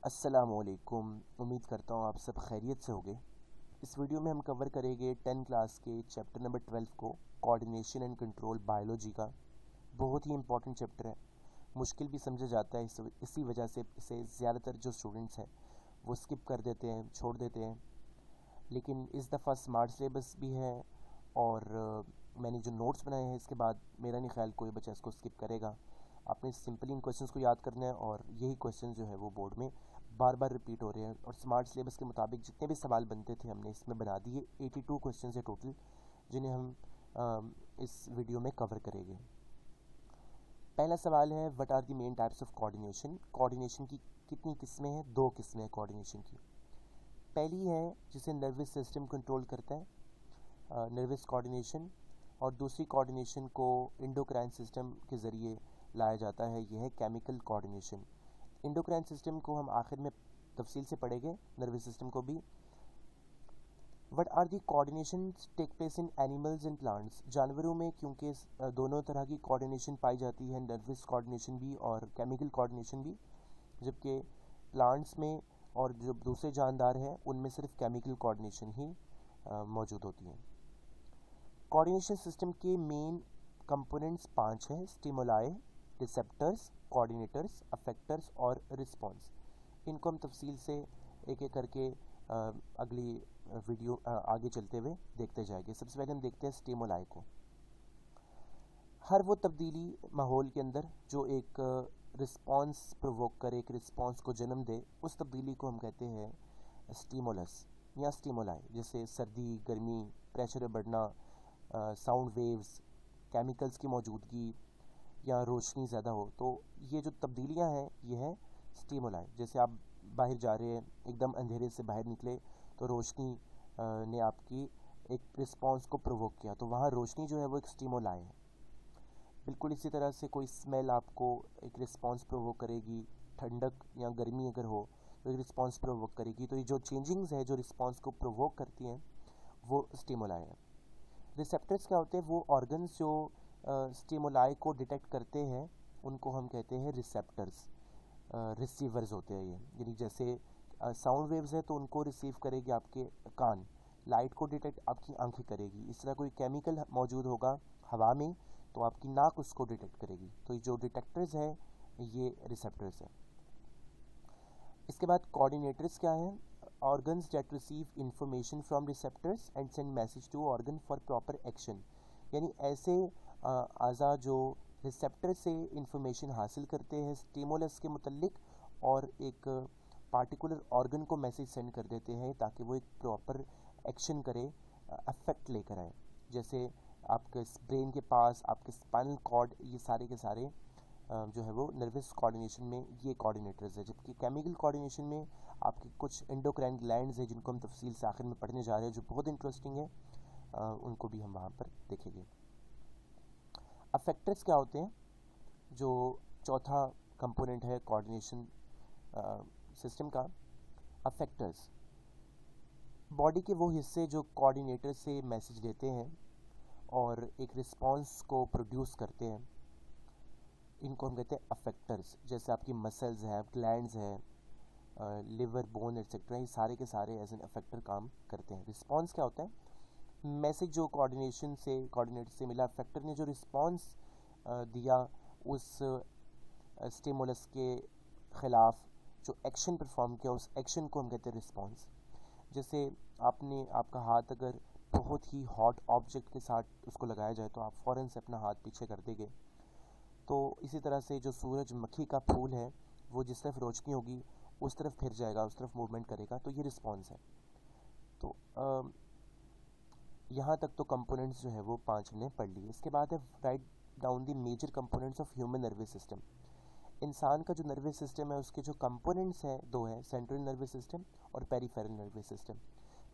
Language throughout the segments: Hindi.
अस्सलामुअलैकुम। उम्मीद करता हूँ आप सब खैरियत से होंगे। इस वीडियो में हम कवर करेंगे 10 क्लास के चैप्टर नंबर 12 को, कोऑर्डिनेशन एंड कंट्रोल बायोलॉजी का। बहुत ही इंपॉर्टेंट चैप्टर है, मुश्किल भी समझा जाता है। इसी वजह से इसे ज़्यादातर जो स्टूडेंट्स हैं वो स्किप कर देते हैं, छोड़ देते हैं। लेकिन इस दफ़ा स्मार्ट सिलेबस भी है और मैंने जो नोट्स बनाए हैं इसके बाद मेरा नहीं ख्याल कोई बच्चा इसको स्किप करेगा। आपने सिंपली इन क्वेश्चंस को याद करना है और यही क्वेश्चन जो है वो बोर्ड में बार बार रिपीट हो रहे हैं। और स्मार्ट सिलेबस के मुताबिक जितने भी सवाल बनते थे हमने इसमें बना दिए। 82 क्वेश्चन है टोटल, जिन्हें हम इस वीडियो में कवर करेंगे। पहला सवाल है, what are the main types of coordination. Coordination की कितनी किस्में हैं? 2 किस्में हैं कोऑर्डिनेशन की। पहली है जिसे नर्वस सिस्टम कंट्रोल करता है, नर्वस कोऑर्डिनेशन, और दूसरी कोऑर्डिनेशन को इंडोक्राइन सिस्टम के ज़रिए लाया जाता है, यह है केमिकल कोऑर्डिनेशन। इंडोक्राइन सिस्टम को हम आखिर में तफसील से पढ़ेंगे, नर्वस सिस्टम को भी। What are the coordination take place in animals and plants. जानवरों में क्योंकि दोनों तरह की कोऑर्डिनेशन पाई जाती है, नर्वस कोऑर्डिनेशन भी और केमिकल कोऑर्डिनेशन भी, जबकि प्लांट्स में और जो दूसरे जानदार हैं उनमें सिर्फ केमिकल कोऑर्डिनेशन ही मौजूद होती है। कोऑर्डिनेशन सिस्टम के मेन कंपोनेंट्स 5 हैं: स्टिमुलाई, रिसेप्टर्स, कोऑर्डिनेटर्स, अफेक्टर्स और रिस्पॉन्स। इनको हम तफसील से एक एक करके अगली वीडियो आगे चलते हुए देखते जाएंगे। सबसे पहले हम देखते हैं स्टिमुलाई को। हर वो तब्दीली माहौल के अंदर जो एक रिस्पॉन्स प्रोवोक करे, एक रिस्पॉन्स को जन्म दे, उस तब्दीली को हम कहते हैं स्टिमुलस या स्टिमुलाई। जैसे सर्दी, गर्मी, प्रेशर बढ़ना, साउंड वेव्स, केमिकल्स की मौजूदगी या रोशनी ज़्यादा हो, तो ये जो तब्दीलियां हैं ये है स्टिमुलाई। जैसे आप बाहर जा रहे हैं, एकदम अंधेरे से बाहर निकले तो रोशनी ने आपकी एक रिस्पॉन्स को प्रोवोक किया, तो वहाँ रोशनी जो है वो एक स्टिमुलाई है। बिल्कुल इसी तरह से कोई स्मेल आपको एक रिस्पॉन्स प्रोवोक करेगी, ठंडक या गर्मी अगर हो तो एक रिस्पॉन्स प्रोवोक करेगी। तो ये जो चेंजिंग्स है जो रिस्पॉन्स को प्रोवोक करती हैं वो स्टिमुलाई है। रिसेप्टर्स क्या होते हैं? वो ऑर्गन्स जो स्टिमुलाई को डिटेक्ट करते हैं उनको हम कहते हैं रिसेप्टर्स। रिसीवर्स होते हैं ये, यानी जैसे साउंड वेव्स है तो उनको रिसीव करेगी आपके कान, लाइट को डिटेक्ट आपकी आंखें करेगी। इस तरह कोई केमिकल मौजूद होगा हवा में तो आपकी नाक उसको डिटेक्ट करेगी। तो ये जो डिटेक्टर्स है ये रिसेप्टर्स है। इसके बाद कोऑर्डिनेटर्स क्या हैं? Organs that receive information from receptors and send message to organ for proper action. यानी ऐसे अज़ा जो रिसेप्टर से इंफॉर्मेशन हासिल करते हैं स्टिमुलस के मुतल्लिक और एक पार्टिकुलर ऑर्गन को मैसेज सेंड कर देते हैं ताकि वो एक प्रॉपर एक्शन करे, अफेक्ट लेकर आए। जैसे आपके ब्रेन के पास आपके स्पाइनल कॉर्ड, ये सारे के सारे जो है वो नर्वस कोऑर्डिनेशन में ये कोऑर्डिनेटर्स है। जबकि केमिकल कोऑर्डिनेशन में आपके कुछ एंडोक्राइन ग्लैंड्स है जिनको हम तफसील से आखिर में पढ़ने जा रहे हैं, जो बहुत इंटरेस्टिंग है, उनको भी हम वहाँ पर देखेंगे। अफेक्टर्स क्या होते हैं? जो चौथा कंपोनेंट है कोऑर्डिनेशन सिस्टम का, अफेक्टर्स बॉडी के वो हिस्से जो कोऑर्डिनेटर से मैसेज लेते हैं और एक रिस्पॉन्स को प्रोड्यूस करते हैं, इनको हम कहते हैं अफेक्टर्स। जैसे आपकी मसल्स है, ग्लैंड्स है, लिवर, बोन एक्सेट्रा, ये सारे के सारे एज एन अफेक्टर काम करते हैं। रिस्पॉन्स क्या होता है? मैसेज जो कोऑर्डिनेटर से मिला, अफेक्टर ने जो रिस्पॉन्स दिया उस स्टिमुलस के ख़िलाफ़ जो एक्शन परफॉर्म किया, उस एक्शन को हम कहते हैं रिस्पॉन्स। जैसे आपका हाथ अगर बहुत ही हॉट ऑब्जेक्ट के साथ उसको लगाया जाए तो आप फ़ौरन से अपना हाथ पीछे कर देंगे। तो इसी तरह से जो सूरजमुखी का फूल है वो जिस तरफ रोशनी होगी उस तरफ फिर जाएगा, उस तरफ मूवमेंट करेगा, तो ये रिस्पॉन्स है। तो यहाँ तक तो कंपोनेंट्स जो है वो 5 हमने पढ़ लिए। इसके बाद है write down the major components of human nervous system. इंसान का जो नर्वस सिस्टम है उसके जो कंपोनेंट्स हैं 2 हैं, सेंट्रल नर्वस सिस्टम और पेरिफेरल नर्वस सिस्टम।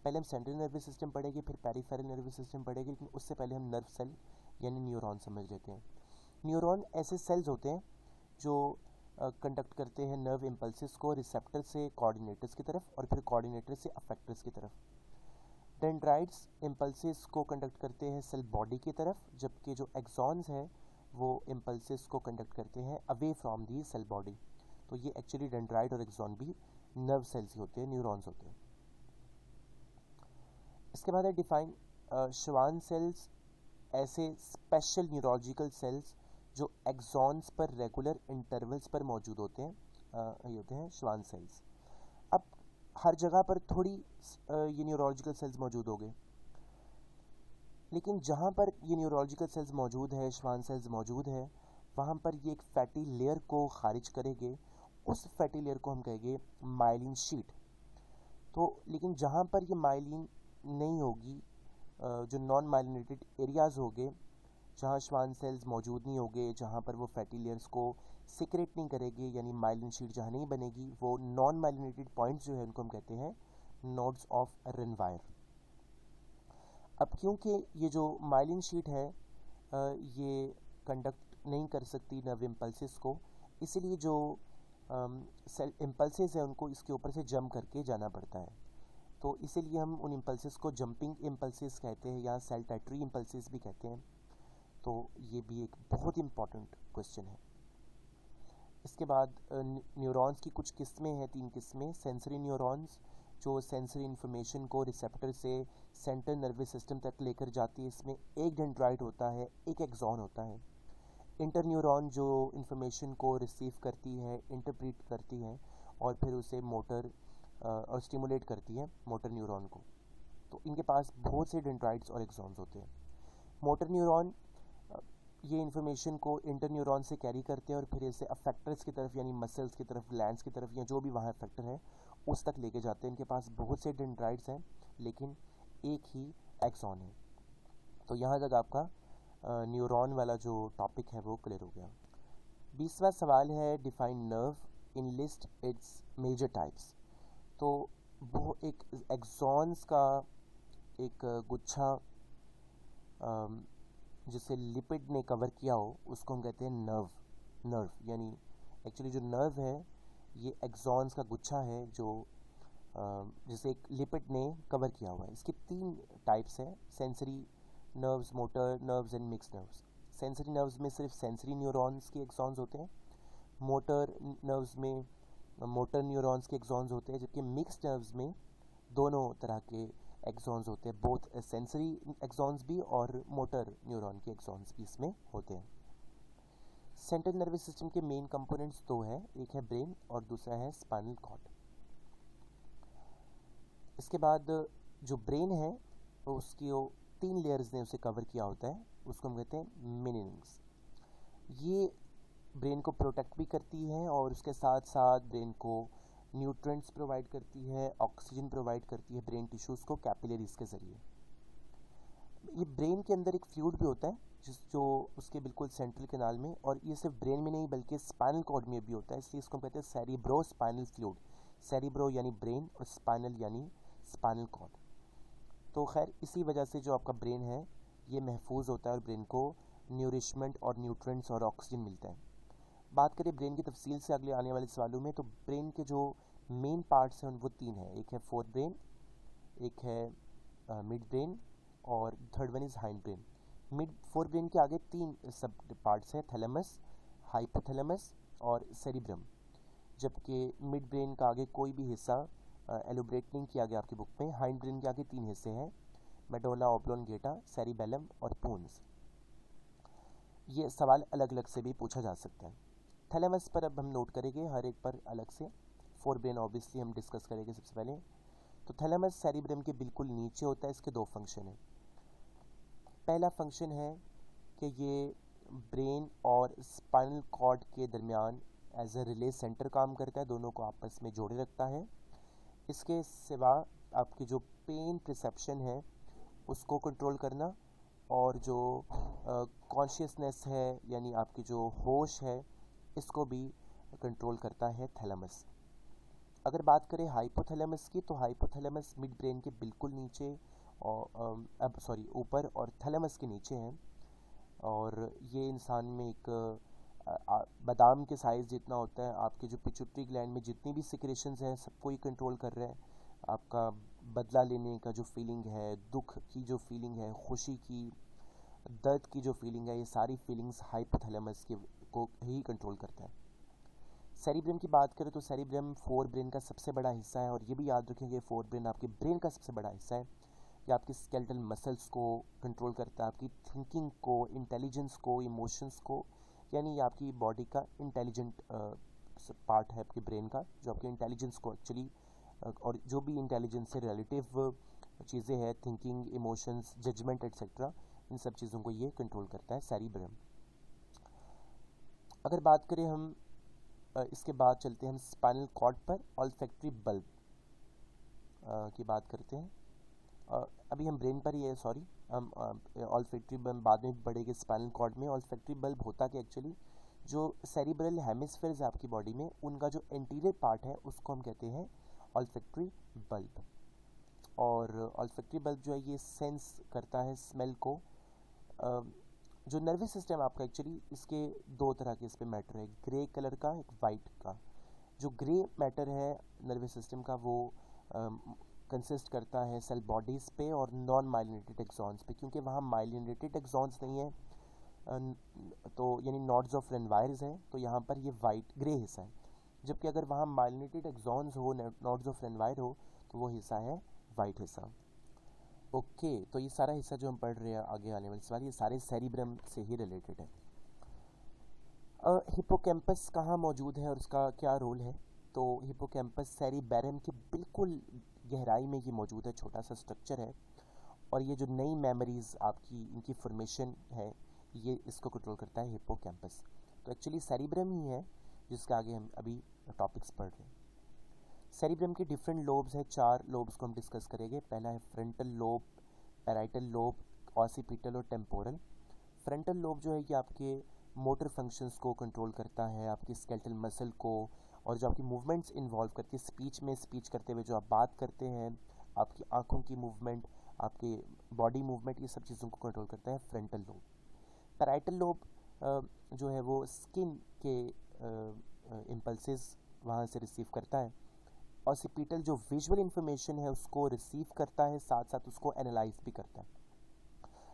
पहले हम सेंट्रल नर्वस सिस्टम पढ़ेंगे, फिर पेरिफेरल नर्वस सिस्टम पढ़ेंगे, लेकिन उससे पहले हम नर्व सेल यानी न्यूरॉन समझ लेते हैं। न्यूरॉन ऐसे सेल्स होते हैं जो कंडक्ट करते हैं नर्व इम्पल्सिस को रिसेप्टर से कोऑर्डिनेटर्स की तरफ और फिर कोऑर्डिनेटर से अफेक्टर्स की तरफ। डेंड्राइट्स इम्पल्सिस को कंडक्ट करते हैं सेल बॉडी की तरफ, जबकि जो एक्सॉन्स हैं वो इम्पल्सिस को कंडक्ट करते हैं away from the cell body. तो ये एक्चुअली डेंड्राइट और एक्सॉन भी नर्व सेल्स ही होते हैं, न्यूरॉन्स होते हैं। इसके बाद है डिफाइन श्वान सेल्स, ऐसे स्पेशल न्यूरोलॉजिकल सेल्स जो एक्सॉन्स पर रेगुलर इंटरवल्स पर मौजूद होते हैं, ये होते हैं श्वान सेल्स। अब हर जगह पर थोड़ी ये न्यूरोलॉजिकल सेल्स मौजूद होंगे, लेकिन जहाँ पर ये न्यूरोलॉजिकल सेल्स मौजूद है, श्वान सेल्स मौजूद है, वहाँ पर ये एक फैटी लेयर को खारिज करेंगे। उस फैटी लेयर को हम कहेंगे माइलिन शीट। तो लेकिन जहाँ पर ये माइलिन नहीं होगी, जो नॉन माइलिनेटेड एरियाज़ होंगे, जहाँ श्वान सेल्स मौजूद नहीं होंगे, जहाँ पर वो फैटी लेयर्स को सिक्रेट नहीं करेगी, यानी माइलिन शीट जहाँ नहीं बनेगी, वो नॉन माइलिनेटेड पॉइंट्स जो है उनको हम कहते हैं नोड्स ऑफ रेनवायर। अब क्योंकि ये जो माइलिन शीट है ये कंडक्ट नहीं कर सकती नर्व इम्पल्सेस को, इसीलिए जो सेल इम्पल्सेस है उनको इसके ऊपर से जंप करके जाना पड़ता है। तो इसीलिए हम उन इम्पल्सेस को जंपिंग इम्पल्सेस कहते हैं या सेल्टेटरी इम्पल्सेस भी कहते हैं। तो ये भी एक बहुत इम्पॉर्टेंट क्वेश्चन है। इसके बाद न्यूरॉन्स की कुछ किस्में हैं, 3 किस्में। सेंसरी न्यूरॉन्स जो सेंसरी इन्फॉर्मेशन को रिसेप्टर से सेंट्रल नर्वस सिस्टम तक लेकर जाती है, इसमें एक डेंड्राइट होता है, एक एक्सॉन होता है। इंटर न्यूरॉन जो इन्फॉर्मेशन को रिसीव करती है, इंटरप्रेट करती है और फिर उसे मोटर और स्टिमुलेट करती है मोटर न्यूरॉन को। तो इनके पास बहुत से डेंड्राइट्स और एक्सॉन्स होते हैं। मोटर न्यूरॉन ये इन्फॉर्मेशन को इंटर न्यूरॉन से कैरी करते हैं और फिर इसे अफेक्टर्स की तरफ, यानी मसल्स की तरफ, ग्लैंड्स की तरफ, या जो भी वहाँ अफेक्टर है उस तक लेके जाते हैं। इनके पास बहुत से डेंड्राइट्स हैं लेकिन एक ही एक्सॉन है। तो यहाँ तक आपका न्यूरॉन वाला जो टॉपिक है वो क्लियर हो गया। 20वां सवाल है define nerve in list its major types. तो वो एक एक्सॉन्स का एक गुच्छा जिसे लिपिड ने कवर किया हो उसको हम कहते हैं नर्व यानी एक्चुअली जो नर्व है ये एक्सॉन्स का गुच्छा है जो जिसे एक लिपिड ने कवर किया हुआ है। इसके 3 टाइप्स हैं, sensory nerves, motor nerves and mix nerves. Sensory nerves में सिर्फ सेंसरी न्यूरॉन्स के एक्सॉन्स होते हैं, मोटर नर्व्स में मोटर न्यूरॉन्स के एक्सॉन्स होते हैं, जबकि मिक्स नर्व्स में दोनों तरह के एक्सॉन्स होते हैं, बोथ सेंसरी एक्सॉन्स भी और मोटर न्यूरॉन के एक्सॉन्स भी इसमें होते हैं। सेंट्रल नर्वस सिस्टम के मेन कंपोनेंट्स 2 हैं, एक है ब्रेन और दूसरा है स्पाइनल कॉर्ड। इसके बाद जो ब्रेन है उसकी 3 लेयर्स ने उसे कवर किया होता है, उसको हम कहते हैं मेनिंग्स। ये ब्रेन को प्रोटेक्ट भी करती है और उसके साथ साथ ब्रेन को न्यूट्रिएंट्स प्रोवाइड करती है, ऑक्सीजन प्रोवाइड करती है ब्रेन टिश्यूज़ को कैपिलरीज के ज़रिए। ये ब्रेन के अंदर एक फ्लूइड भी होता है जो उसके बिल्कुल सेंट्रल कैनाल में, और ये सिर्फ ब्रेन में नहीं बल्कि स्पाइनल कॉर्ड में भी होता है, इसलिए इसको हम कहते हैं सेरिब्रो स्पाइनल फ्लूइड। सेरिब्रो यानी ब्रेन और स्पाइनल यानी स्पाइनल कॉर्ड। तो खैर इसी वजह से जो आपका ब्रेन है ये महफूज होता है और ब्रेन को न्यूरिशमेंट और न्यूट्रिएंट्स और ऑक्सीजन मिलता है। बात करें ब्रेन की तफसील से अगले आने वाले सवालों में, तो ब्रेन के जो मेन पार्ट्स हैं वो 3 हैं, एक है फोर ब्रेन, एक है मिड ब्रेन और third one is hind brain. Fore brain के आगे 3 सब पार्ट्स हैं, थैलेमस, हाइपोथैलेमस और सेरिब्रम, जबकि मिड ब्रेन का आगे कोई भी हिस्सा एलोब्रेट नहीं किया गया आपकी बुक में। हाइंड ब्रेन के आगे 3 हिस्से हैं, मेडोला ऑब्लोंगेटा, सेरिबेलम और पोन्स। ये सवाल अलग अलग से भी पूछा जा सकता है। थैलेमस पर अब हम नोट करेंगे हर एक पर अलग से। फोर ब्रेन ऑब्वियसली हम डिस्कस करेंगे सबसे पहले। तो थैलेमस सेरिब्रम के बिल्कुल नीचे होता है, इसके 2 फंक्शन हैं। पहला फंक्शन है कि ये ब्रेन और स्पाइनल कॉर्ड के दरमियान एज ए रिले सेंटर काम करता है, दोनों को आपस में जोड़े रखता है। इसके सिवा आपकी जो पेन परसेप्शन है उसको कंट्रोल करना और जो कॉन्शियसनेस है यानी आपकी जो होश है इसको भी कंट्रोल करता है थैलेमस। अगर बात करें हाइपोथैलेमस की, तो हाइपोथैलेमस मिड ब्रेन के बिल्कुल नीचे और ऊपर और थैलेमस के नीचे हैं, और ये इंसान में एक बादाम के साइज़ जितना होता है। आपके जो पिट्यूटरी ग्लैंड में जितनी भी सिक्रेशंस हैं सबको ही कंट्रोल कर रहा है। आपका बदला लेने का जो फीलिंग है, दुख की जो फीलिंग है, खुशी की, दर्द की जो फीलिंग है, ये सारी फीलिंग्स हाइपोथैलेमस को ही कंट्रोल करता है। सेरिब्रम की बात करें तो सेरिब्रम फोर ब्रेन का सबसे बड़ा हिस्सा है, और ये भी याद रखेंगे फोर ब्रेन आपके ब्रेन का सबसे बड़ा हिस्सा है। ये आपकी स्केलेटल मसल्स को कंट्रोल करता है, आपकी थिंकिंग को, इंटेलिजेंस को, इमोशंस को, यानी ये आपकी बॉडी का इंटेलिजेंट पार्ट है आपके ब्रेन का, जो आपके इंटेलिजेंस को एक्चुअली और जो भी इंटेलिजेंस से रिलेटिव चीज़ें हैं, थिंकिंग, इमोशंस, जजमेंट एट्सेट्रा, इन सब चीज़ों को ये कंट्रोल करता है सेरिब्रम। अगर बात करें हम इसके बाद चलते हैं हम स्पाइनल कॉर्ड पर ऑल्फैक्टरी बल्ब की बात करते हैं। अभी हम ब्रेन पर ही है, सॉरी, हम ऑल्फैक्टरी बल्ब बाद में बढ़ेंगे स्पाइनल कॉर्ड में। ऑल्फैक्टरी बल्ब होता कि एक्चुअली जो सेरिब्रल हेमिस्फेयर्स है आपकी बॉडी में, उनका जो एंटीरियर पार्ट है उसको हम कहते हैं ऑल्फैक्टरी बल्ब। और ऑल्फैक्टरी बल्ब जो है ये सेंस करता है स्मेल को। जो नर्वस सिस्टम आपका एक्चुअली इसके दो तरह के इस पे मैटर है, ग्रे कलर का, एक वाइट का। जो ग्रे मैटर है नर्वस सिस्टम का वो कंसिस्ट करता है सेल बॉडीज़ पे और नॉन माइलिनेटेड एक्सॉन्स पे, क्योंकि वहाँ माइलिनेटेड एक्सॉन्स नहीं है तो यानी नॉड्स ऑफ रेनवायर्स है, तो यहाँ पर ये वाइट ग्रे हिस्सा है। जबकि अगर वहाँ माइलिनेटेड एक्सॉन्स हो, नॉड्स ऑफ रेनवायर हो, तो वो हिस्सा है वाइट हिस्सा। ओके, तो ये सारा हिस्सा जो हम पढ़ रहे हैं आगे आने वाले सवाल, ये सारे सेरिब्रम से ही रिलेटेड है। हिपोकैम्पस कहाँ मौजूद है और उसका क्या रोल है? तो हिपोकैम्पस सेरिबैरम की बिल्कुल गहराई में ये मौजूद है, छोटा सा स्ट्रक्चर है, और ये जो नई मेमोरीज आपकी इनकी फॉर्मेशन है ये इसको कंट्रोल करता है हिपोकैम्पस। तो एक्चुअली सेरिब्रम ही है जिसके आगे हम अभी टॉपिक्स पढ़ रहे हैं। सेरिब्रम के डिफरेंट लोब्स हैं, 4 लोब्स को हम डिस्कस करेंगे। पहला है frontal lobe, parietal lobe, occipital और टेम्पोरल। फ्रंटल लोब जो है ये आपके मोटर फंक्शंस को कंट्रोल करता है, आपकी स्केलेटल मसल को, और जो आपकी मूवमेंट्स इन्वॉल्व करती है स्पीच में, स्पीच करते हुए जो आप बात करते हैं, आपकी आंखों की मूवमेंट, आपके बॉडी मूवमेंट, ये सब चीज़ों को कंट्रोल करता है फ्रंटल लोब। पैराइटल लोब जो है वो स्किन के इम्पल्सेस वहाँ से रिसीव करता है। ऑसिपिटल जो विजुअल इंफॉर्मेशन है उसको रिसीव करता है, साथ साथ उसको एनालाइज भी करता है।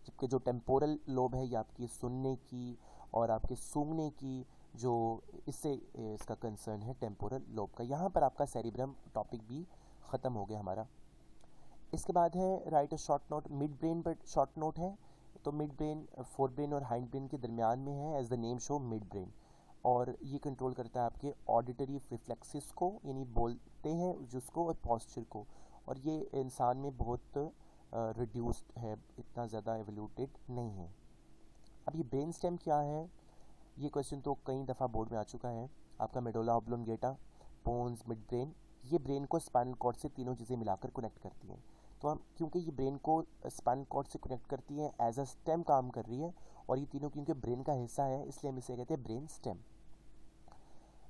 जबकि जो टेम्पोरल लोब है ये आपकी सुनने की और आपके सूंघने की, जो इससे इसका कंसर्न है टेम्पोरल लोब का। यहाँ पर आपका सेरिब्रम टॉपिक भी ख़त्म हो गया हमारा। इसके बाद है write a short note, mid brain पर शॉर्ट नोट है। तो मिड ब्रेन फोर ब्रेन और हाइंड ब्रेन के दरमियान में है, as the name show mid brain, और ये कंट्रोल करता है आपके ऑडिटरी रिफ्लेक्सेस को, यानी बोलते हैं जिसको, और पॉस्चर को। और ये इंसान में बहुत रिड्यूस्ड है, इतना ज़्यादा एवोल्यूटेड नहीं है। अब ये ब्रेन स्टेम क्या है, ये क्वेश्चन तो कई दफ़ा बोर्ड में आ चुका है। आपका medulla oblongata, pons, mid brain, ये ब्रेन को स्पाइनल कॉर्ड से तीनों चीज़ें मिलाकर कनेक्ट करती हैं। तो हम क्योंकि ये ब्रेन को स्पाइनल कॉर्ड से कनेक्ट करती है, एज अ स्टेम काम कर रही है, और ये तीनों क्योंकि ब्रेन का हिस्सा है इसलिए हम इसे कहते हैं ब्रेन स्टेम।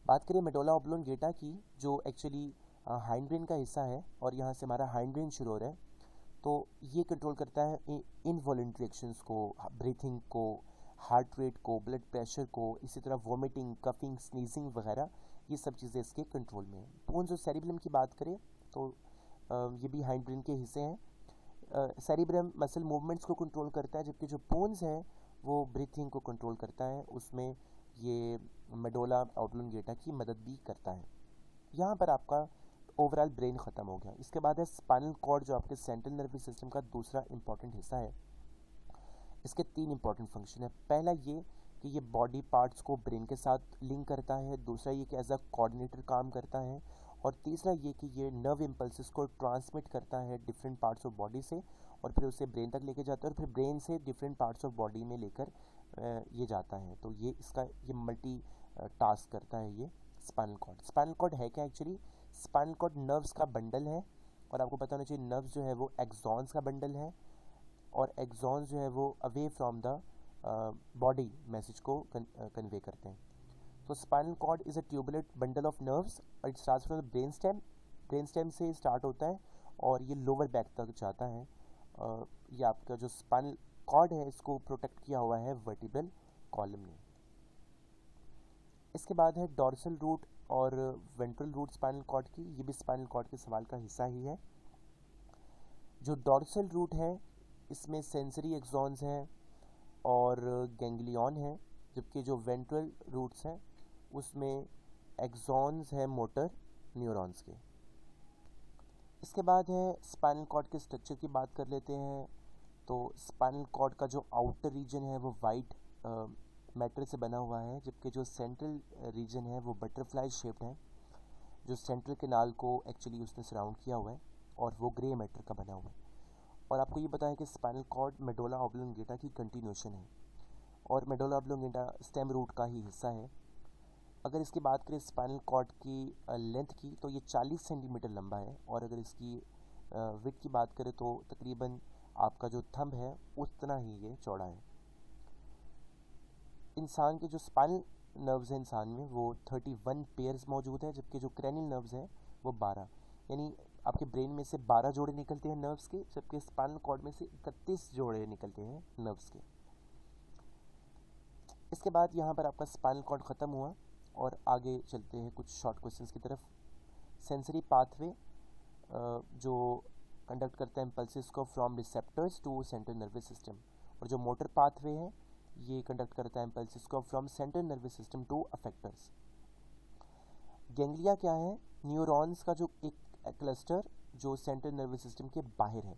बात करें मेडुला ऑब्लोंगेटा की, जो एक्चुअली हाइंड ब्रेन का हिस्सा है, और यहाँ से हमारा हाइंड ब्रेन शुरू हो रहा है, तो ये कंट्रोल करता है इनवॉलंटरी एक्शंस को, ब्रीथिंग को, हार्ट रेट को, ब्लड प्रेशर को, इसी तरह वॉमिटिंग, कफिंग, स्नीजिंग वगैरह, ये सब चीज़ें इसके कंट्रोल में हैं। पोन्स और सेरिब्रम की बात करें तो ये भी हाइंड ब्रेन के हिस्से हैं। सेरिब्रम मसल मूवमेंट्स को कंट्रोल करता है, जबकि जो पोन्स है वो ब्रीथिंग को कंट्रोल करता है, उसमें ये मेडुला ऑब्लोंगेटा की मदद भी करता है। यहाँ पर आपका ओवरऑल ब्रेन ख़त्म हो गया। इसके बाद है स्पाइनल कॉर्ड, जो आपके सेंट्रल नर्वस सिस्टम का दूसरा इंपॉर्टेंट हिस्सा है। इसके 3 इंपॉर्टेंट फंक्शन है। पहला ये कि ये बॉडी पार्ट्स को ब्रेन के साथ लिंक करता है, दूसरा ये कि एज अ कोऑर्डिनेटर काम करता है, और तीसरा ये कि ये नर्व इम्पल्सेस को ट्रांसमिट करता है डिफरेंट पार्ट्स ऑफ बॉडी से, और फिर उसे ब्रेन तक लेके जाता है, और फिर ब्रेन से डिफरेंट पार्ट्स ऑफ बॉडी में लेकर ये जाता है। तो ये इसका ये मल्टी टास्क करता है ये स्पाइनल कॉर्ड। स्पाइनल कॉर्ड है क्या एक्चुअली? स्पाइनल कॉर्ड नर्व्स का बंडल है, और आपको पता होना चाहिए नर्व्स जो है वो एक्सॉन्स का बंडल है, और एक्सॉन्स जो है वो away from the body message को कन्वे करते हैं। तो spinal cord is a tubular bundle of nerves, और it starts from the brain stem. Brain stem से स्टार्ट होता है और ये लोअर बैक तक जाता है। ये आपका जो स्पाइनल कॉर्ड है इसको प्रोटेक्ट किया हुआ है वर्टिब्रल कॉलम ने। इसके बाद है डॉर्सल रूट और वेंट्रल रूट स्पाइनल कॉर्ड की, ये भी स्पाइनल कॉर्ड के सवाल का हिस्सा ही है। जो डॉर्सल रूट है इसमें सेंसरी एक्सॉन्स हैं और गैंग्लियन है, जबकि जो वेंट्रल रूट्स हैं उसमें एक्सॉन्स है मोटर न्यूरॉन्स के। इसके बाद है स्पाइनल कॉर्ड के स्ट्रक्चर की बात कर लेते हैं। तो स्पाइनल कॉर्ड का जो आउटर रीजन है वो वाइट मैटर से बना हुआ है, जबकि जो सेंट्रल रीजन है वो बटरफ्लाई शेप्ड है। जो सेंट्रल कैनाल को एक्चुअली उसने सराउंड किया हुआ है और वो ग्रे मैटर का बना हुआ है। और आपको ये पता है कि स्पाइनल कॉर्ड मेडुला ऑब्लोंगेटा की कंटिन्यूएशन है और मेडुला ऑब्लोंगेटा स्टेम रूट का ही हिस्सा है। अगर इसकी बात करें स्पाइनल कॉर्ड की लेंथ की तो ये 40 सेंटीमीटर लंबा है, और अगर इसकी विड्थ की बात करें तो तकरीबन आपका जो थंब है उतना ही ये चौड़ा है। इंसान के जो स्पाइनल नर्व्स हैं इंसान में वो 31 पेयर्स मौजूद है, जबकि जो क्रैनियल नर्व्स हैं वो 12, यानी आपके ब्रेन में से 12 जोड़े निकलते हैं नर्व्स के, जबकि स्पाइनल कॉर्ड में से 31 जोड़े निकलते हैं नर्व्स के। इसके बाद यहाँ पर आपका स्पाइनल कॉर्ड ख़त्म हुआ और आगे चलते हैं कुछ शॉर्ट क्वेश्चंस की तरफ। सेंसरी पाथवे जो कंडक्ट करता है इम्पल्सिस को from receptors to central nervous system, और जो मोटर पाथवे है ये कंडक्ट करता है इम्पल्सिस को from central nervous system to effectors. Ganglia क्या है? न्यूरॉन्स का जो एक क्लस्टर जो सेंट्रल नर्वस सिस्टम के बाहर है,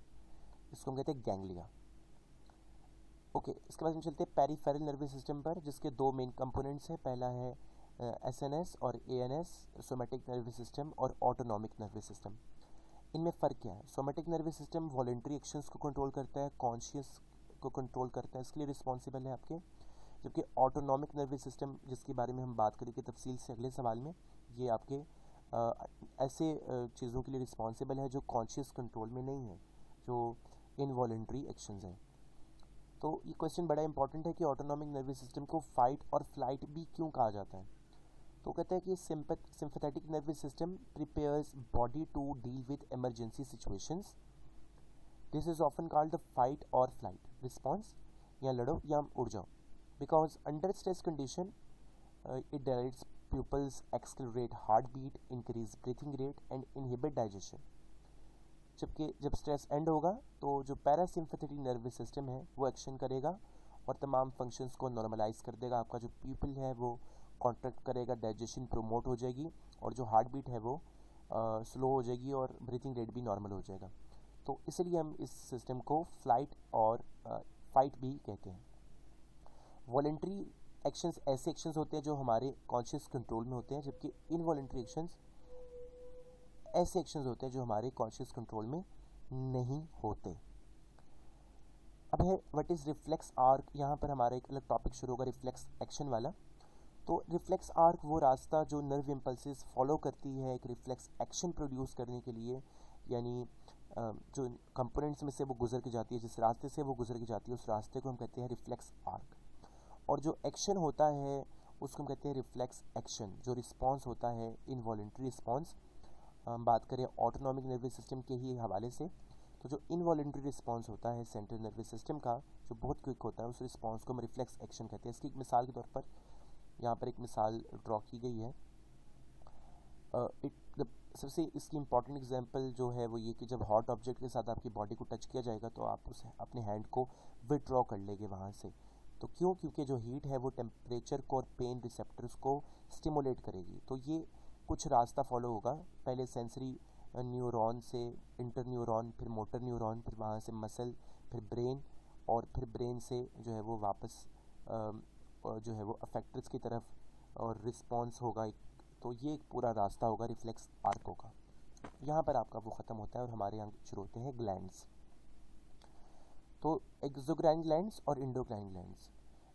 इसको हम कहते हैं गैंग्लिया। ओके, इसके बाद हम चलते हैं पेरिफेरल नर्वस सिस्टम पर, जिसके दो मेन कंपोनेंट्स हैं। पहला है एसएनएस और एएनएस, सोमैटिक नर्वस सिस्टम और ऑटोनॉमिक नर्वस सिस्टम। इनमें फ़र्क क्या है? Somatic nervous system voluntary actions को कंट्रोल करता है, कॉन्शियस को कंट्रोल करता है, इसके लिए रिस्पॉन्सिबल है आपके। जबकि ऑटोनॉमिक नर्वस सिस्टम, जिसके बारे में हम बात करेंगे तफसील से अगले सवाल में, ये आपके ऐसे चीज़ों के लिए रिस्पॉन्सिबल है जो कॉन्शियस कंट्रोल में नहीं है, जो इनवॉलेंट्री एक्शंस हैं। तो ये क्वेश्चन बड़ा इंपॉर्टेंट है कि ऑटोनॉमिक नर्वस सिस्टम को फाइट और फ्लाइट भी क्यों कहा जाता है। तो कहते हैं कि sympathetic nervous system prepares body to deal with emergency situations. This is often called the fight और फ्लाइट रिस्पॉन्स, या लड़ो या उड़ जाओ। Because under stress condition it directs pupils accelerate heartbeat, increase breathing rate and inhibit digestion। जबकि जब स्ट्रेस एंड होगा तो जो पैरासिम्पैथेटिक नर्वस सिस्टम है वो एक्शन करेगा और तमाम फंक्शंस को नॉर्मलाइज कर देगा। आपका जो प्यूपिल है वो कॉन्ट्रैक्ट करेगा, डाइजेशन प्रोमोट हो जाएगी और जो हार्ट बीट है वो स्लो हो जाएगी और ब्रीथिंग रेट भी नॉर्मल हो जाएगा। तो इसलिए हम इस सिस्टम को फ्लाइट और फाइट भी कहते हैं। वॉलेंट्री एक्शंस ऐसे एक्शंस होते हैं जो हमारे कॉन्शियस कंट्रोल में होते हैं, जबकि इनवॉलेंट्री एक्शंस ऐसे एक्शंस होते हैं जो हमारे कॉन्शियस कंट्रोल में नहीं होते। अब है व्हाट इज रिफ्लेक्स आर्क। यहाँ पर हमारा एक अलग टॉपिक शुरू होगा, रिफ्लेक्स एक्शन वाला। तो रिफ्लेक्स आर्क वो रास्ता जो नर्व इम्पल्सेस फॉलो करती है एक रिफ्लेक्स एक्शन प्रोड्यूस करने के लिए, यानी जो कंपोनेंट्स में से वो गुजर के जाती है, जिस रास्ते से वो गुजर के जाती है उस रास्ते को हम कहते हैं रिफ्लेक्स आर्क। और जो एक्शन होता है उसको हम कहते हैं रिफ्लेक्स एक्शन। जो रिस्पॉन्स होता है इनवॉलेंट्री रिस्पॉन्स। हम बात करें ऑटोनॉमिक नर्वस सिस्टम के ही हवाले से, तो जो इनवॉलेंट्री रिस्पॉन्स होता है सेंट्रल नर्वस सिस्टम का जो बहुत क्विक होता है उस रिस्पॉन्स को हम रिफ्लेक्स एक्शन कहते हैं। इसकी एक मिसाल के तौर पर यहाँ पर एक मिसाल ड्रॉ की गई है। सबसे इसकी इंपॉर्टेंट एग्जांपल जो है वो ये कि जब हॉट ऑब्जेक्ट के साथ आपकी बॉडी को टच किया जाएगा तो आप उसे अपने हैंड को विड्रॉ कर लेंगे वहाँ से। तो क्यों? क्योंकि जो हीट है वो टेम्परेचर को और पेन रिसेप्टर्स को स्टिमुलेट करेगी। तो ये कुछ रास्ता फॉलो होगा, पहले सेंसरी न्यूरॉन से इंटर न्यूरॉन, फिर मोटर न्यूरॉन, फिर वहाँ से मसल, फिर ब्रेन, और फिर ब्रेन से जो है वो वापस जो है वो अफेक्टर्स की तरफ और रिस्पॉन्स होगा। तो ये एक पूरा रास्ता होगा रिफ्लेक्स आर्क का। यहाँ पर आपका वो ख़त्म होता है और हमारे यहाँ शुरू होते हैं ग्लैंड्स। तो एक्सोक्राइन ग्लैंड्स और इंडोक्राइन ग्लैंड्स,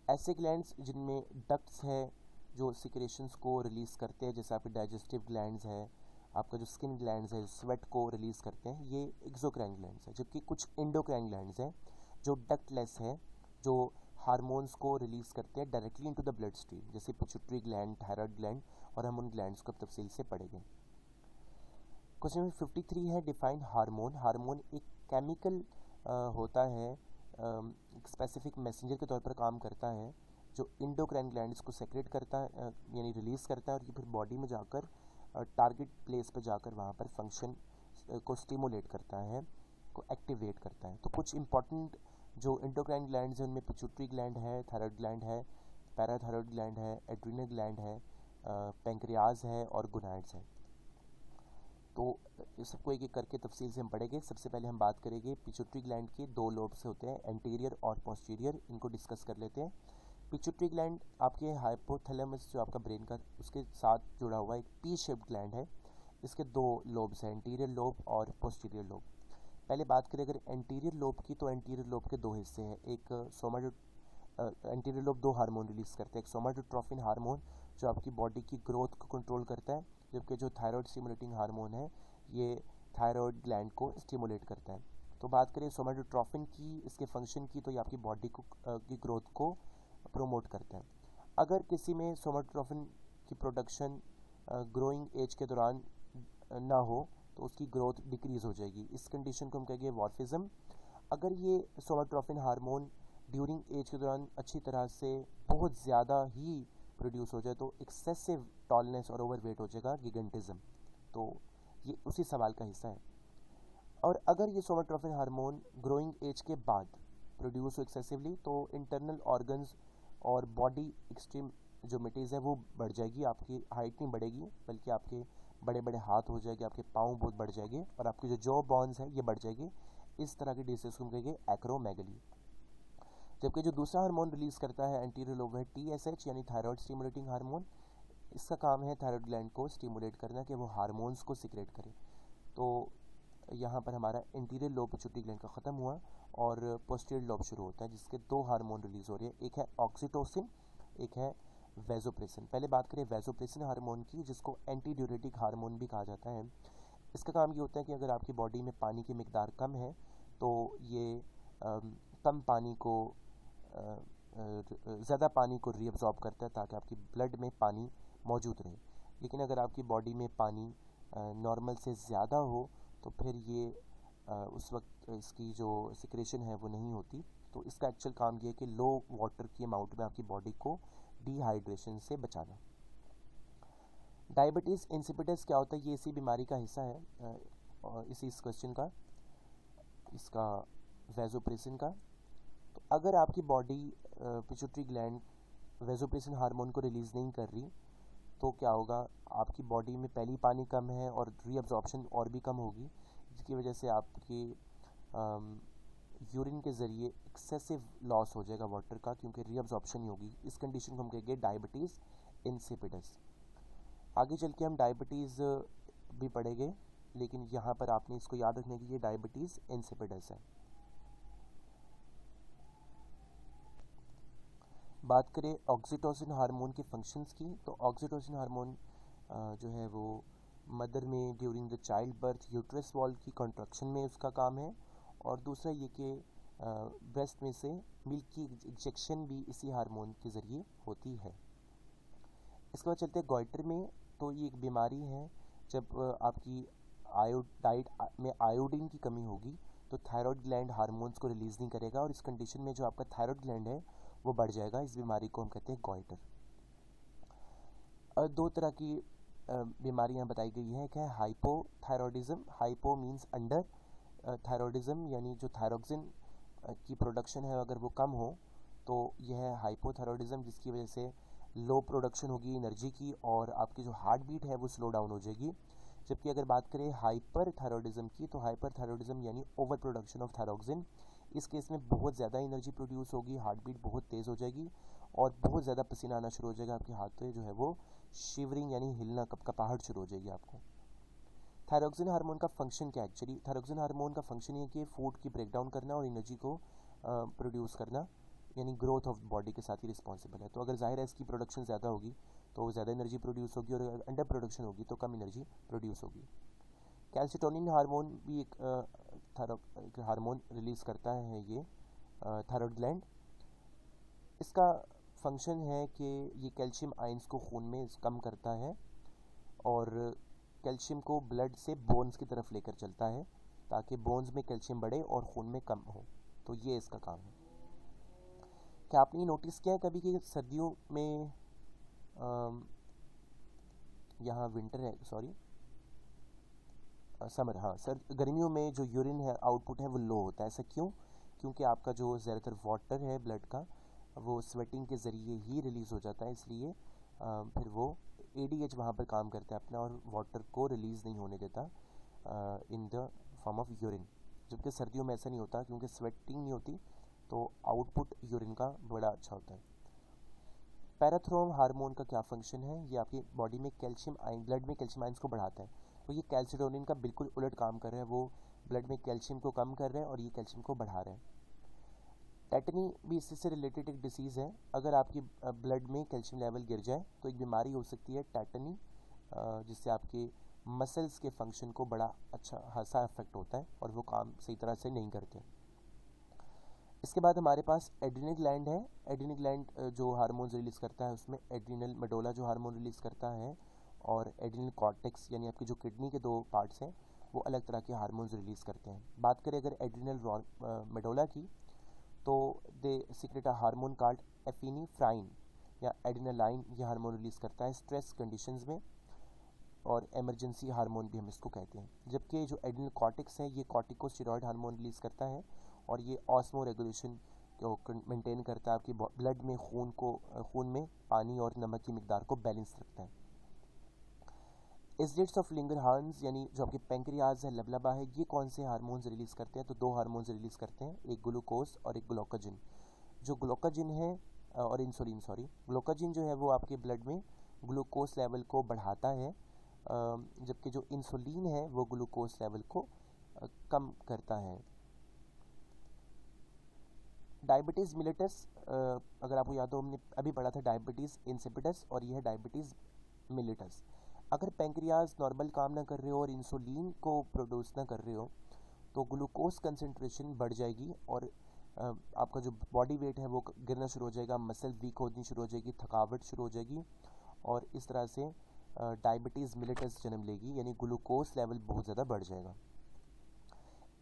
ऐसे ग्लैंड्स जिनमें डक्ट्स है जो सिक्रेशंस को रिलीज़ करते हैं, जैसे आपके डाइजेस्टिव ग्लैंड्स है, आपका जो स्किन ग्लैंड्स है स्वेट को रिलीज़ करते हैं, ये एक्सोक्राइन ग्लैंड्स है। जबकि कुछ इंडोक्राइन ग्लैंड्स हैं जो डक्टलेस है, जो हार्मोन्स को रिलीज़ करते हैं directly into the blood stream, जैसे पिट्यूटरी ग्लैंड, थायराइड ग्लैंड, और हम उन ग्लैंड्स को तफसील से पढ़ेंगे। क्वेश्चन नंबर 53 है डिफाइन हार्मोन। हार्मोन एक केमिकल होता है, स्पेसिफिक मैसेंजर के तौर पर काम करता है, जो इंडोक्राइन ग्लैंड्स को सेक्रेट करता है, यानी रिलीज़ करता है, और ये फिर बॉडी में जाकर टारगेट प्लेस पर जाकर वहाँ पर फंक्शन को स्टिमुलेट करता है, को एक्टिवेट करता है। तो कुछ इंपॉर्टेंट जो इंडोक्राइन ग्लैंड्स हैं उनमें पिट्यूटरी ग्लैंड है, थायराइड ग्लैंड है, पैराथायराइड ग्लैंड है, एड्रिनल ग्लैंड है, पैंक्रियाज है और गोनाड्स है। तो इस सबको एक एक करके तफसील से हम पढ़ेंगे। सबसे पहले हम बात करेंगे पिट्यूटरी ग्लैंड के दो लोब्स होते हैं, एंटीरियर और पोस्टीरियर, इनको डिस्कस कर लेते हैं। पिट्यूटरी ग्लैंड आपके हाइपोथैलेमस जो आपका ब्रेन का उसके साथ जुड़ा हुआ एक पी शेप्ड ग्लैंड है। इसके दो लोब्स हैं, एंटीरियर लोब और पोस्टीरियर लोब। पहले बात करें अगर एंटीरियर लोब की, तो एंटीरियर लोब के दो हिस्से हैं। एक एंटीरियर लोब दो हार्मोन रिलीज करते हैं, एक सोमाटोट्रोफिन हार्मोन जो आपकी बॉडी की ग्रोथ को कंट्रोल करता है, जबकि जो थायराइड स्टिमुलेटिंग हार्मोन है ये थायराइड ग्लैंड को स्टिमुलेट करता है। तो बात करें सोमाटोट्रोफिन की, इसके फंक्शन की, तो ये आपकी बॉडी को की ग्रोथ को प्रोमोट करता है। अगर किसी में सोमाटोट्रोफिन की प्रोडक्शन ग्रोइंग एज के दौरान ना हो तो उसकी ग्रोथ डिक्रीज हो जाएगी। इस कंडीशन को हम कहेंगे वॉर्फिज्म। अगर ये सोमाटोट्रोफिन हार्मोन ड्यूरिंग एज के दौरान अच्छी तरह से बहुत ज़्यादा ही प्रोड्यूस हो जाए तो एक्सेसिव टॉलनेस और ओवरवेट हो जाएगा, गिगेंटिज्म। तो ये उसी सवाल का हिस्सा है। और अगर ये सोमाटोट्रोफिन हार्मोन ग्रोइंग एज के बाद प्रोड्यूस हो एक्सेसिवली तो इंटरनल ऑर्गन्स और बॉडी एक्सट्रीम जो मिटीज़ है वो बढ़ जाएगी। आपकी हाइट नहीं बढ़ेगी बल्कि आपके बड़े बड़े हाथ हो जाएंगे, आपके पाँव बहुत बढ़ जाएंगे और आपकी जो जॉ बोन्स है ये बढ़ जाएगी। इस तरह की डिजीज को हम कहेंगे एक्रोमेगली। जबकि जो दूसरा हार्मोन रिलीज करता है एंटीरियर लोब है TSH यानी थायराइड स्टिमुलेटिंग हार्मोन। इसका काम है थायराइड ग्लैंड को स्टिमुलेट करना कि वो हार्मोन्स को सिक्रेट करे। तो यहाँ पर हमारा इंटीरियर लोब पिट्यूटरी ग्लैंड का ख़त्म हुआ और पोस्टीरियर लोब शुरू होता है जिसके दो हार्मोन रिलीज हो रहे हैं, एक है ऑक्सीटोसिन, एक है वेसोप्रेसिन। पहले बात करें वेसोप्रेसिन हार्मोन की, जिसको एंटी ड्यूरेटिक हार्मोन भी कहा जाता है। इसका काम ये होता है कि अगर आपकी बॉडी में पानी की मिकदार कम है तो ये कम पानी को ज़्यादा पानी को रीअब्जॉर्ब करता है ताकि आपकी ब्लड में पानी मौजूद रहे। लेकिन अगर आपकी बॉडी में पानी नॉर्मल से ज़्यादा हो तो फिर ये उस वक्त इसकी जो सिक्रेशन है वो नहीं होती। तो इसका एक्चुअल काम ये है कि लो वाटर की अमाउंट में आपकी बॉडी को डिहाइड्रेशन से बचाना। डायबिटीज़ इंसिपिडस क्या होता है, ये इसी बीमारी का हिस्सा है और इसी इस क्वेश्चन का, इसका वेसोप्रेसिन का। तो अगर आपकी body pituitary gland vasopressin hormone को रिलीज़ नहीं कर रही तो क्या होगा, आपकी बॉडी में पहले ही पानी कम है और रीअब्जॉर्प्शन और भी कम होगी, जिसकी वजह से आपकी यूरिन के ज़रिए एक्सेसिव लॉस हो जाएगा वाटर का, क्योंकि रीअब्जॉर्प्शन नहीं होगी। इस कंडीशन को हम कहेंगे डायबिटीज़ इंसिपिडस। आगे चल के हम डायबिटीज़ भी पढ़ेंगे, लेकिन यहाँ पर आपने इसको याद रखने की ये डायबिटीज़ इंसिपिडस है। बात करें ऑक्सीटोसिन हार्मोन के फंक्शंस की, तो ऑक्सीटोसिन हार्मोन जो है वो मदर में during the child birth uterus wall की कंट्रक्शन में उसका काम है, और दूसरा ये कि ब्रेस्ट में से मिल्क की इंजेक्शन भी इसी हार्मोन के ज़रिए होती है। इसके बाद चलते हैं गॉइटर में। तो ये एक बीमारी है जब आपकी डाइट में आयोडीन की कमी होगी तो थायराइड ग्लैंड हार्मोन्स को रिलीज़ नहीं करेगा और इस कंडीशन में जो आपका थायराइड ग्लैंड है वो बढ़ जाएगा। इस बीमारी को हम कहते हैं गॉइटर। और दो तरह की बीमारियां बताई गई हैं, एक है hypothyroidism, hypo means under, thyroidism यानी जो थायरोक्सिन की प्रोडक्शन है अगर वो कम हो तो यह है हाइपोथायरॉयडिज्म, जिसकी वजह से लो प्रोडक्शन होगी एनर्जी की और आपकी जो हार्ट बीट है वो स्लो डाउन हो जाएगी। जबकि अगर बात करें हाइपर थायरॉयडिज्म की, तो हाइपर थायरॉयडिज्म यानी ओवर प्रोडक्शन ऑफ थायरोक्सिन। इस केस में बहुत ज़्यादा एनर्जी प्रोड्यूस होगी, हार्ट बीट बहुत तेज़ हो जाएगी और बहुत ज़्यादा पसीना आना शुरू हो जाएगा, आपके हाथों जो है वो शिवरिंग यानी हिलना कपकपाहट शुरू हो जाएगी आपको। थायरोक्सिन हार्मोन का फंक्शन क्या है एक्चुअली? थायरोक्सिन हार्मोन का फंक्शन ये है कि फूड की ब्रेक डाउन करना और एनर्जी को प्रोड्यूस करना, यानी ग्रोथ ऑफ बॉडी के साथ ही रिस्पॉन्सिबल है। तो अगर जाहिर है इसकी प्रोडक्शन ज़्यादा होगी तो ज़्यादा एनर्जी प्रोड्यूस होगी, और अगर अंडर प्रोडक्शन होगी तो कम एनर्जी प्रोड्यूस होगी। कैल्सिटोनिन हार्मोन भी एक हार्मोन रिलीज़ करता है ये थायराइड ग्लैंड। इसका फंक्शन है कि ये कैल्शियम आयंस को खून में कम करता है और कैल्शियम को ब्लड से बोन्स की तरफ लेकर चलता है ताकि बोन्स में कैल्शियम बढ़े और खून में कम हो। तो ये इसका काम है। क्या आपने नोटिस किया है कभी कि सर्दियों में यहाँ विंटर है, सॉरी समर, हाँ सर, गर्मियों में जो यूरिन है आउटपुट है वो लो होता है। ऐसा क्यों? क्योंकि आपका जो ज़्यादातर वाटर है ब्लड का वो स्वेटिंग के ज़रिए ही रिलीज़ हो जाता है, इसलिए फिर वो ADH वहाँ पर काम करता है अपना और वाटर को रिलीज़ नहीं होने देता in the form of urine, जबकि सर्दियों में ऐसा नहीं होता क्योंकि स्वेटिंग नहीं होती, तो आउटपुट यूरिन का बड़ा अच्छा होता है। पैराथ्रोम हार्मोन का क्या फंक्शन है, ये आपकी बॉडी में कैल्शियम आयन, ब्लड में कैल्शियम आयंस को बढ़ाता है। तो ये कैल्सिटोनिन का बिल्कुल उलट काम कर रहा है, वो ब्लड में कैल्शियम को कम कर रहे हैं और ये कैल्शियम को बढ़ा रहे हैं। टेटनी भी इससे रिलेटेड एक डिसीज़ है। अगर आपकी ब्लड में कैल्शियम लेवल गिर जाए तो एक बीमारी हो सकती है टेटनी, जिससे आपके मसल्स के फंक्शन को बड़ा अच्छा खासा इफेक्ट होता है और वो काम सही तरह से नहीं करते। इसके बाद हमारे पास एड्रिनल ग्लैंड है। एड्रिनल ग्लैंड जो हार्मोन्स रिलीज़ करता है, उसमें एड्रिनल मेडोला जो हार्मोन रिलीज़ करता है और एड्रिनल कॉर्टेक्स यानी आपकी जो किडनी के 2 पार्ट्स हैं वो अलग तरह के हार्मोन्स रिलीज़ करते हैं। बात करें अगर एड्रिनल मेडोला की, तो दे सीक्रेट अ हार्मोन कॉल्ड एफिनेफ्राइन या एड्रेनालाइन, ये हार्मोन रिलीज़ करता है स्ट्रेस कंडीशंस में, और इमरजेंसी हार्मोन भी हम इसको कहते हैं। जबकि जो एड्रिनल कॉर्टेक्स है ये कॉर्टिकोस्टेरॉइड हार्मोन रिलीज़ करता है और ये ऑस्मो रेगुलेशन को मेंटेन करता है, आपकी ब्लड में खून में पानी और नमक की मिकदार को बैलेंस रखता है। एसिड्स ऑफ लिंगरहांस यानी जो आपके पैंक्रियाज है, लबलबा है, ये कौन से हार्मोन्स रिलीज़ करते हैं, तो 2 हार्मोन्स रिलीज़ करते हैं, एक ग्लूकोज और एक ग्लूकोजिन। जो ग्लूकोजिन है और इंसुलिन, ग्लूकोजिन जो है वो आपके ब्लड में ग्लूकोज लेवल को बढ़ाता है, जबकि जो इंसुलिन है वो ग्लूकोज लेवल को कम करता है। डायबिटीज़ मिलेटस, अगर आपको याद हो हमने अभी पढ़ा था डायबिटीज़ इंसिपिडस और यह है डायबिटीज़ मिलेटस। अगर पैंक्रियाज नॉर्मल काम ना कर रहे हो और इंसुलिन को प्रोड्यूस ना कर रहे हो तो ग्लूकोज कंसंट्रेशन बढ़ जाएगी और आपका जो बॉडी वेट है वो गिरना शुरू हो जाएगा, मसल वीक होनी शुरू हो जाएगी, थकावट शुरू हो जाएगी और इस तरह से डायबिटीज़ मिलेटस जन्म लेगी, यानी ग्लूकोज लेवल बहुत ज़्यादा बढ़ जाएगा।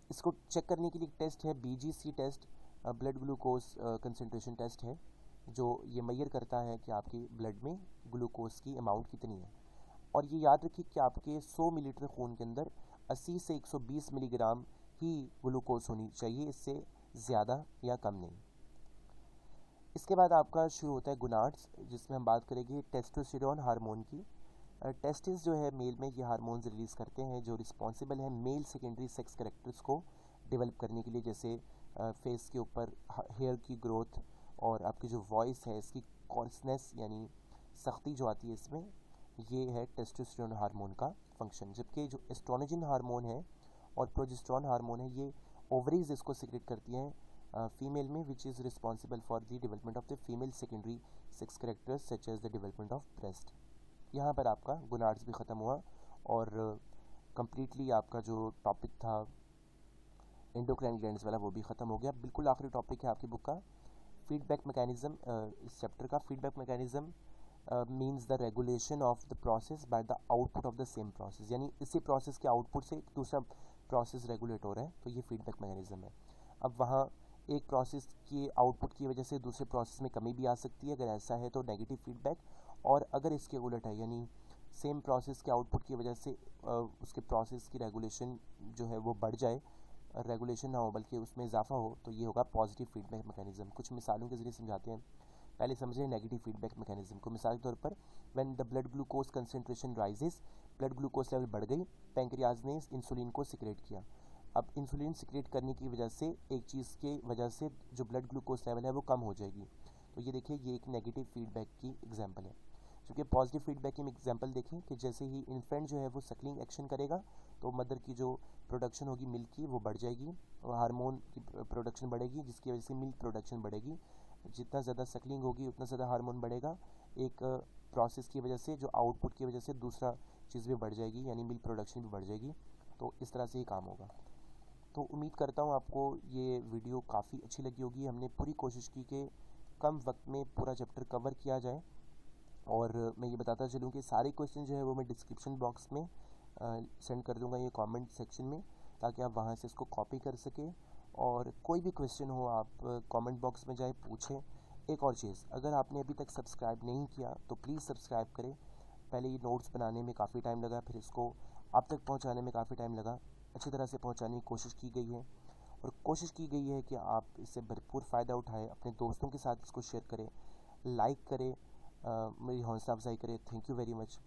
इसको चेक करने के लिए एक टेस्ट है BGC test, blood glucose concentration test है, जो ये मेजर करता है कि आपकी ब्लड में ग्लूकोज की अमाउंट कितनी है। और ये याद रखिए कि आपके 100 मिलीलीटर खून के अंदर 80 से 120 मिलीग्राम ही ग्लूकोज होनी चाहिए, इससे ज़्यादा या कम नहीं। इसके बाद आपका शुरू होता है गोनाड्स, जिसमें हम बात करेंगे टेस्टोस्टेरोन हार्मोन की। टेस्टिस जो है मेल में ये हार्मोन्स रिलीज़ करते हैं जो रिस्पॉन्सिबल है मेल सेकेंडरी सेक्स कैरेक्टर्स को डेवलप करने के लिए, जैसे फेस के ऊपर हेयर की ग्रोथ और आपकी जो वॉइस है इसकी कॉर्सनेस यानी सख्ती जो आती है इसमें, ये है टेस्टोस्टेरोन हार्मोन का फंक्शन। जबकि जो एस्ट्रोजन हार्मोन है और प्रोजेस्टेरोन हार्मोन है ये ओवरीज इसको सिक्रेट करती हैं फीमेल में, which is responsible for the development of the female secondary sex characters such as the development of breast. यहाँ पर आपका गोनाड्स भी ख़त्म हुआ और कम्प्लीटली आपका जो टॉपिक था एंडोक्राइन ग्लैंड्स वाला वो भी ख़त्म हो गया। बिल्कुल आखिरी टॉपिक है आपकी बुक का फीडबैक मैकेनिज्म। इस चैप्टर का feedback mechanism means the regulation of the process by the output of the same process, यानी इसी प्रोसेस के आउटपुट से दूसरा प्रोसेस रेगुलेट हो रहा है, तो ये फीडबैक मैकेनिज्म है। अब वहाँ एक प्रोसेस के आउटपुट की वजह से दूसरे प्रोसेस में कमी भी आ सकती है, अगर ऐसा है तो नेगेटिव फीडबैक, और अगर इसके उलट है यानी सेम प्रोसेस के आउटपुट की वजह से उसके प्रोसेस की रेगुलेशन जो है वो बढ़ जाए, रेगुलेशन ना हो बल्कि उसमें इजाफा हो, तो ये होगा पॉजिटिव फीडबैक मैकेनिज्म। कुछ मिसालों के जरिए समझाते हैं। पहले समझें नेगेटिव फीडबैक मैकेनिज्म को। मिसाल के तौर पर when the blood glucose concentration rises, blood glucose level बढ़ गई, पैंक्रियाज ने इंसुलिन को सिक्रेट किया। अब इंसुलिन सिक्रेट करने की वजह से एक चीज़ की वजह से जो ब्लड ग्लूकोज लेवल है वो कम हो जाएगी, तो ये देखिए ये एक नेगेटिव फीडबैक की एग्जांपल है। क्योंकि पॉजिटिव फीडबैक की एग्जांपल देखें कि जैसे ही इन्फेंट जो है वो सकलिंग एक्शन करेगा तो मदर की जो प्रोडक्शन होगी मिल्क की वो बढ़ जाएगी और हार्मोन की प्रोडक्शन बढ़ेगी, जिसकी वजह से मिल्क प्रोडक्शन बढ़ेगी। जितना ज़्यादा सकलिंग होगी उतना ज़्यादा हार्मोन बढ़ेगा, एक प्रोसेस की वजह से जो आउटपुट की वजह से दूसरा चीज़ भी बढ़ जाएगी, यानी मिल्क प्रोडक्शन भी बढ़ जाएगी। तो इस तरह से ही काम होगा। तो उम्मीद करता हूँ आपको ये वीडियो काफ़ी अच्छी लगी होगी। हमने पूरी कोशिश की कि कम वक्त में पूरा चैप्टर कवर किया जाए, और मैं ये बताता चलूँ कि सारे क्वेश्चन जो है वो मैं डिस्क्रिप्शन बॉक्स में सेंड कर दूँगा, ये कमेंट सेक्शन में, ताकि आप वहाँ से इसको कॉपी कर सकें। और कोई भी क्वेश्चन हो आप कमेंट बॉक्स में जाए पूछें। एक और चीज़, अगर आपने अभी तक सब्सक्राइब नहीं किया तो प्लीज़ सब्सक्राइब करें। पहले ये नोट्स बनाने में काफ़ी टाइम लगा, फिर इसको आप तक पहुँचाने में काफ़ी टाइम लगा, अच्छी तरह से पहुँचाने की कोशिश की गई है, और कोशिश की गई है कि आप इससे भरपूर फ़ायदा उठाएं, अपने दोस्तों के साथ इसको शेयर करें, लाइक करें, मेरी हौसला अफजाई करे। Thank you very much.